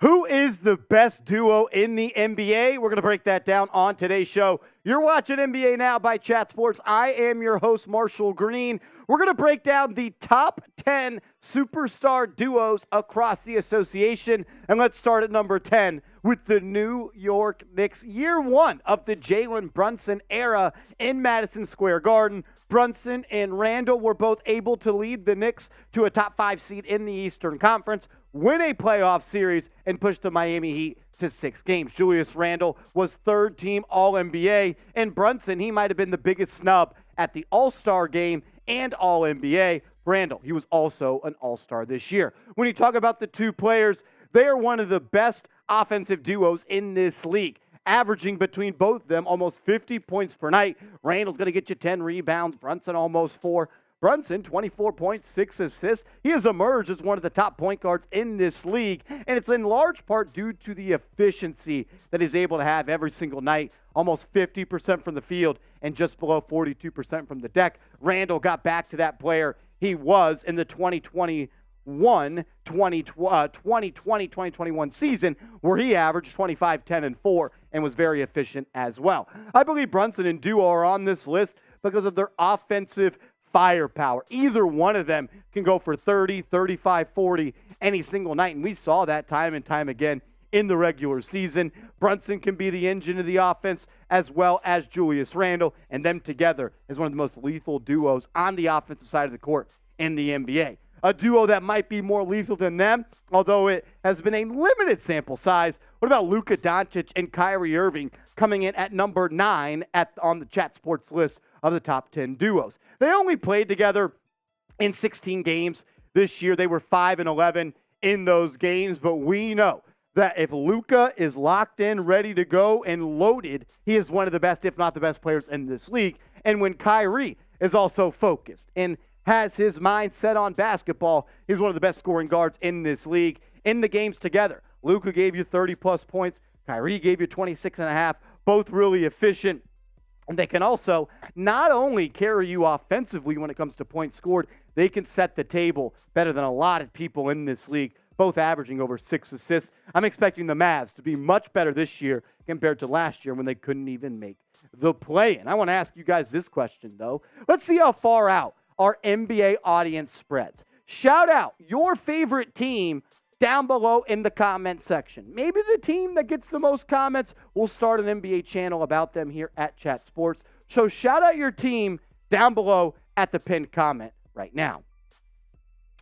Who is the best duo in the NBA? We're going to break that down on today's show. You're watching NBA Now by Chat Sports. I am your host, Marshall Green. We're going to break down the top 10 superstar duos across the association. And let's start at number 10 with the New York Knicks. Year one of the Jalen Brunson era in Madison Square Garden. Brunson and Randle were both able to lead the Knicks to a top 5 seed in the Eastern Conference, win a playoff series, and push the Miami Heat to 6 games. Julius Randle was third-team All-NBA, and Brunson, he might have been the biggest snub at the All-Star game and All-NBA. Randle, he was also an All-Star this year. When you talk about the two players, they are one of the best offensive duos in this league, averaging between both of them almost 50 points per night. Randle's going to get you 10 rebounds, Brunson almost 4. Brunson, 24 points, 6 assists. He has emerged as one of the top point guards in this league, and it's in large part due to the efficiency that he's able to have every single night, almost 50% from the field and just below 42% from the deck. Randle got back to that player he was in the 2020-2021 season, where he averaged 25, 10, and 4 and was very efficient as well. I believe Brunson and Duo are on this list because of their offensive firepower. Either one of them can go for 30, 35, 40 any single night, and we saw that time and time again in the regular season. Brunson can be the engine of the offense as well as Julius Randle, and them together is one of the most lethal duos on the offensive side of the court in the NBA. A duo that might be more lethal than them, although it has been a limited sample size. What about Luka Doncic and Kyrie Irving coming in at number 9 on the Chat Sports list of the top 10 duos? They only played together in 16 games this year. They were 5-11 in those games, but we know that if Luka is locked in, ready to go, and loaded, he is one of the best, if not the best players in this league. And when Kyrie is also focused and has his mind set on basketball, he's one of the best scoring guards in this league. In the games together, Luka gave you 30-plus points. Kyrie gave you 26.5, both really efficient. And they can also not only carry you offensively when it comes to points scored, they can set the table better than a lot of people in this league, both averaging over 6 assists. I'm expecting the Mavs to be much better this year compared to last year when they couldn't even make the play-in. I want to ask you guys this question, though. Let's see how far out our NBA audience spreads. Shout out your favorite team down below in the comment section. Maybe the team that gets the most comments, we'll start an NBA channel about them here at Chat Sports. So shout out your team down below at the pinned comment right now.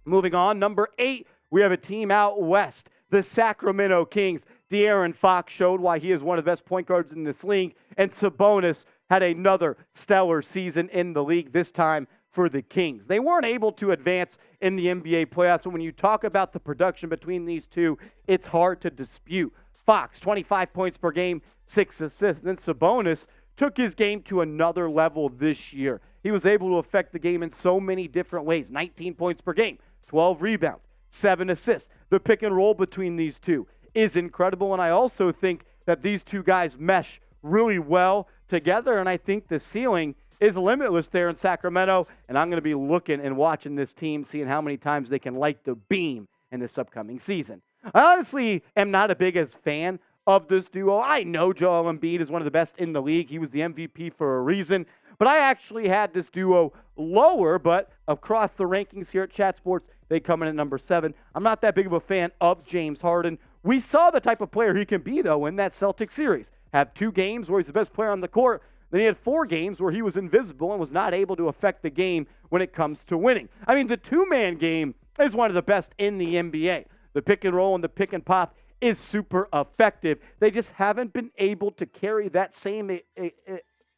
Moving on, number 8, we have a team out west, the Sacramento Kings. De'Aaron Fox showed why he is one of the best point guards in this league, and Sabonis had another stellar season in the league, this time for the Kings. They weren't able to advance in the NBA playoffs, and when you talk about the production between these two, it's hard to dispute. Fox, 25 points per game, 6 assists. Then Sabonis took his game to another level this year. He was able to affect the game in so many different ways. 19 points per game, 12 rebounds, 7 assists. The pick and roll between these two is incredible, and I also think that these two guys mesh really well together, and I think the ceiling is limitless there in Sacramento, and I'm going to be looking and watching this team, seeing how many times they can light the beam in this upcoming season. I honestly am not a biggest fan of this duo. I know Joel Embiid is one of the best in the league. He was the MVP for a reason, but I actually had this duo lower, but across the rankings here at Chat Sports, they come in at number 7. I'm not that big of a fan of James Harden. We saw the type of player he can be, though, in that Celtics series. Have 2 games where he's the best player on the court. Then he had 4 games where he was invisible and was not able to affect the game when it comes to winning. I mean, the 2-man game is one of the best in the NBA. The pick and roll and the pick and pop is super effective. They just haven't been able to carry that same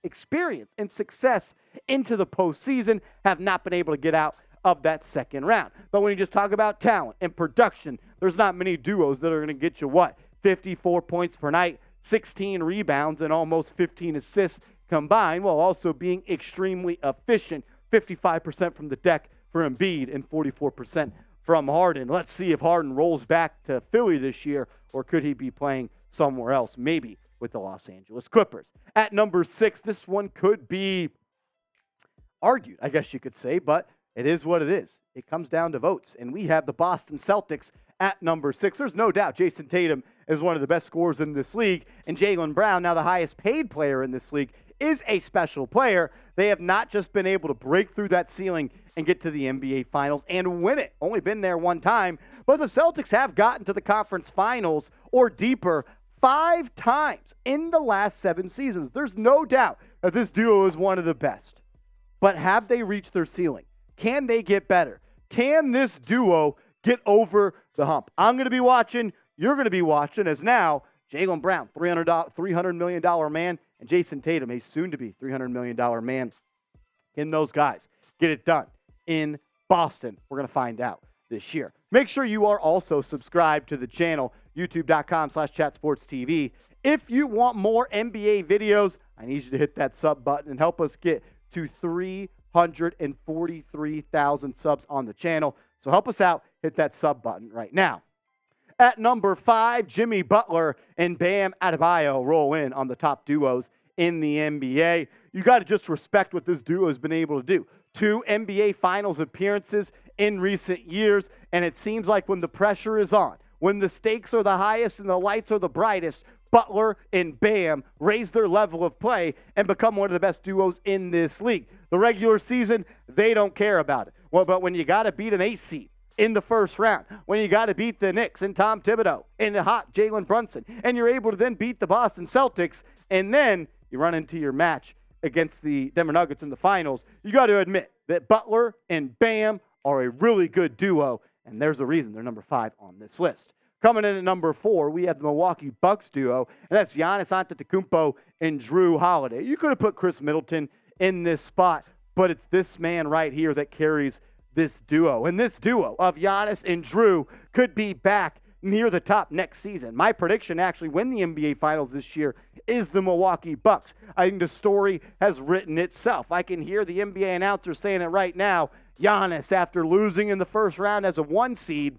experience and success into the postseason, have not been able to get out of that second round. But when you just talk about talent and production, there's not many duos that are going to get you 54 points per night, 16 rebounds, and almost 15 assists combined, while also being extremely efficient, 55% from the deck for Embiid and 44% from Harden. Let's see if Harden rolls back to Philly this year, or could he be playing somewhere else, maybe with the Los Angeles Clippers. At number 6, this one could be argued, I guess you could say, but it is what it is. It comes down to votes. And we have the Boston Celtics at number 6. There's no doubt Jayson Tatum is one of the best scorers in this league. And Jaylen Brown, now the highest paid player in this league, is a special player. They have not just been able to break through that ceiling and get to the NBA Finals and win it. Only been there one time. But the Celtics have gotten to the conference finals or deeper 5 times in the last 7 seasons. There's no doubt that this duo is one of the best. But have they reached their ceiling? Can they get better? Can this duo get over the hump? I'm going to be watching. You're going to be watching as now Jaylen Brown, $300 million man, and Jayson Tatum, a soon-to-be $300 million man. Can those guys get it done in Boston? We're going to find out this year. Make sure you are also subscribed to the channel, youtube.com/chatsportstv. If you want more NBA videos, I need you to hit that sub button and help us get to 343,000 subs on the channel. So help us out. Hit that sub button right now. At number 5, Jimmy Butler and Bam Adebayo roll in on the top duos in the NBA. You got to just respect what this duo has been able to do. 2 NBA Finals appearances in recent years, and it seems like when the pressure is on, when the stakes are the highest and the lights are the brightest, Butler and Bam raise their level of play and become one of the best duos in this league. The regular season, they don't care about it. Well, but when you got to beat an 8 seed in the first round, when you got to beat the Knicks and Tom Thibodeau and the hot Jalen Brunson, and you're able to then beat the Boston Celtics, and then you run into your match against the Denver Nuggets in the finals, you got to admit that Butler and Bam are a really good duo, and there's a reason they're number 5 on this list. Coming in at number 4, we have the Milwaukee Bucks duo, and that's Giannis Antetokounmpo and Jrue Holiday. You could have put Chris Middleton in this spot, but it's this man right here that carries this duo. And this duo of Giannis and Jrue could be back near the top next season. My prediction actually win the NBA Finals this year is the Milwaukee Bucks. I think the story has written itself. I can hear the NBA announcer saying it right now. Giannis, after losing in the first round as a 1 seed,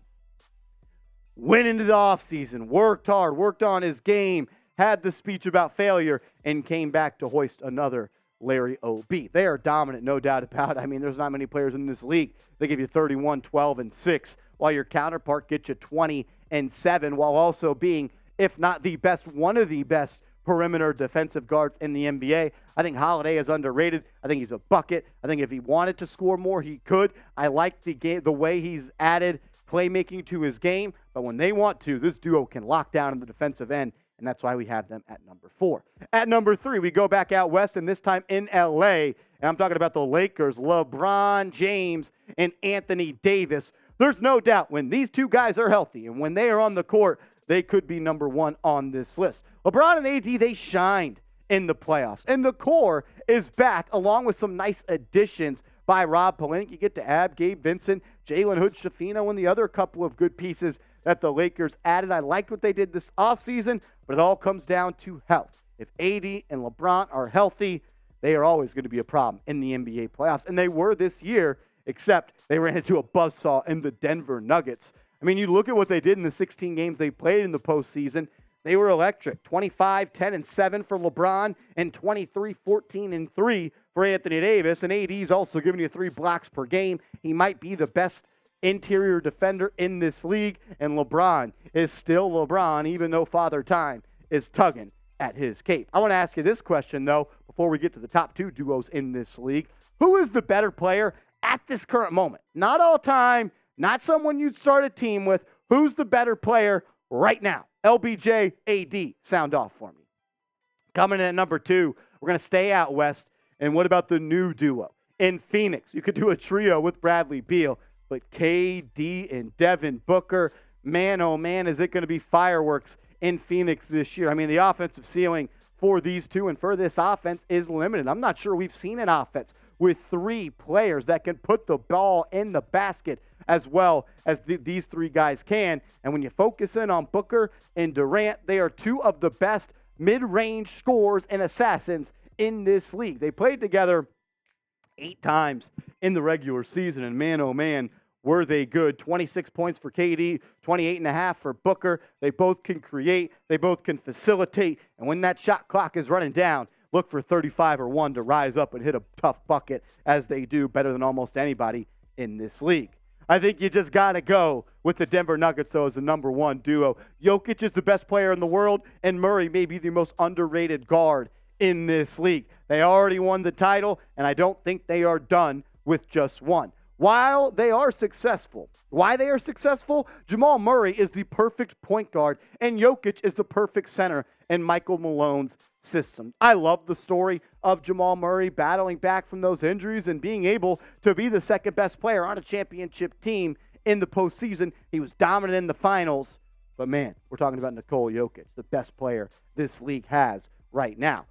went into the offseason, worked hard, worked on his game, had the speech about failure, and came back to hoist another Larry O.B. They are dominant, no doubt about it. I mean, there's not many players in this league. They give you 31, 12, and 6, while your counterpart gets you 20 and 7, while also being, if not the best, one of the best perimeter defensive guards in the NBA. I think Holiday is underrated. I think he's a bucket. I think if he wanted to score more, he could. I like the way he's added playmaking to his game, but when they want to, this duo can lock down in the defensive end, and that's why we have them at number 4. At number 3, we go back out west, and this time in L.A., and I'm talking about the Lakers, LeBron James and Anthony Davis. There's no doubt when these two guys are healthy and when they are on the court, they could be number 1 on this list. LeBron and AD, they shined in the playoffs, and the core is back along with some nice additions by Rob Pelinka. You get to Gabe Vincent, Jalen Hood-Schifino, and the other couple of good pieces that the Lakers added. I liked what they did this offseason, but it all comes down to health. If AD and LeBron are healthy, they are always going to be a problem in the NBA playoffs, and they were this year, except they ran into a buzzsaw in the Denver Nuggets. I mean, you look at what they did in the 16 games they played in the postseason. They were electric. 25, 10, and 7 for LeBron, and 23, 14, and 3 for Anthony Davis. And AD's also giving you 3 blocks per game. He might be the best interior defender in this league. And LeBron is still LeBron, even though Father Time is tugging at his cape. I want to ask you this question, though, before we get to the top 2 duos in this league. Who is the better player at this current moment? Not all time, not someone you'd start a team with. Who's the better player right now? LBJ, AD, sound off for me. Coming in at number 2, we're going to stay out west. And what about the new duo? In Phoenix, you could do a trio with Bradley Beal, but KD and Devin Booker, man, oh man, is it going to be fireworks in Phoenix this year? I mean, the offensive ceiling for these two and for this offense is limited. I'm not sure we've seen an offense with 3 players that can put the ball in the basket as well as these 3 guys can. And when you focus in on Booker and Durant, they are 2 of the best mid-range scorers and assassins in this league. They played together 8 times in the regular season, and man, oh man, were they good. 26 points for KD, 28.5 for Booker. They both can create, they both can facilitate, and when that shot clock is running down, look for 35 or 1 to rise up and hit a tough bucket, as they do better than almost anybody in this league. I think you just got to go with the Denver Nuggets, though, as the number one duo. Jokic is the best player in the world, and Murray may be the most underrated guard in this league. They already won the title, and I don't think they are done with just one. While they are successful, why they are successful? Jamal Murray is the perfect point guard, and Jokic is the perfect center in Michael Malone's system. I love the story of Jamal Murray battling back from those injuries and being able to be the second best player on a championship team in the postseason. He was dominant in the finals, but man, we're talking about Nikola Jokic, the best player this league has right now.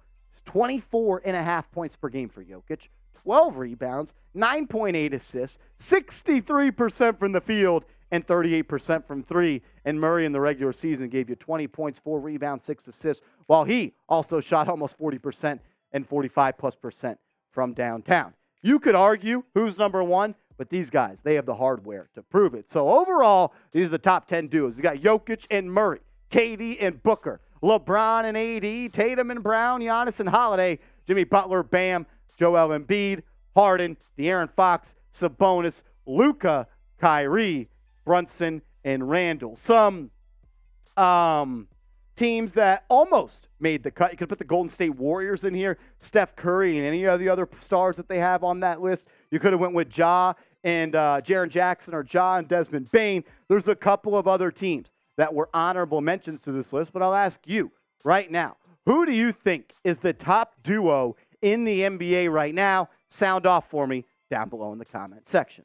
24.5 points per game for Jokic, 12 rebounds, 9.8 assists, 63% from the field, and 38% from three. And Murray in the regular season gave you 20 points, 4 rebounds, 6 assists, while he also shot almost 40% and 45+% from downtown. You could argue who's number one, but these guys, they have the hardware to prove it. So overall, these are the top 10 duos. You got Jokic and Murray, KD and Booker, LeBron and AD, Tatum and Brown, Giannis and Holiday, Jimmy Butler, Bam, Joel Embiid, Harden, De'Aaron Fox, Sabonis, Luka, Kyrie, Brunson, and Randall. Some teams that almost made the cut. You could put the Golden State Warriors in here, Steph Curry, and any of the other stars that they have on that list. You could have went with Ja and Jaren Jackson or Ja and Desmond Bane. There's a couple of other teams that were honorable mentions to this list, but I'll ask you right now, who do you think is the top duo in the NBA right now? Sound off for me down below in the comment section.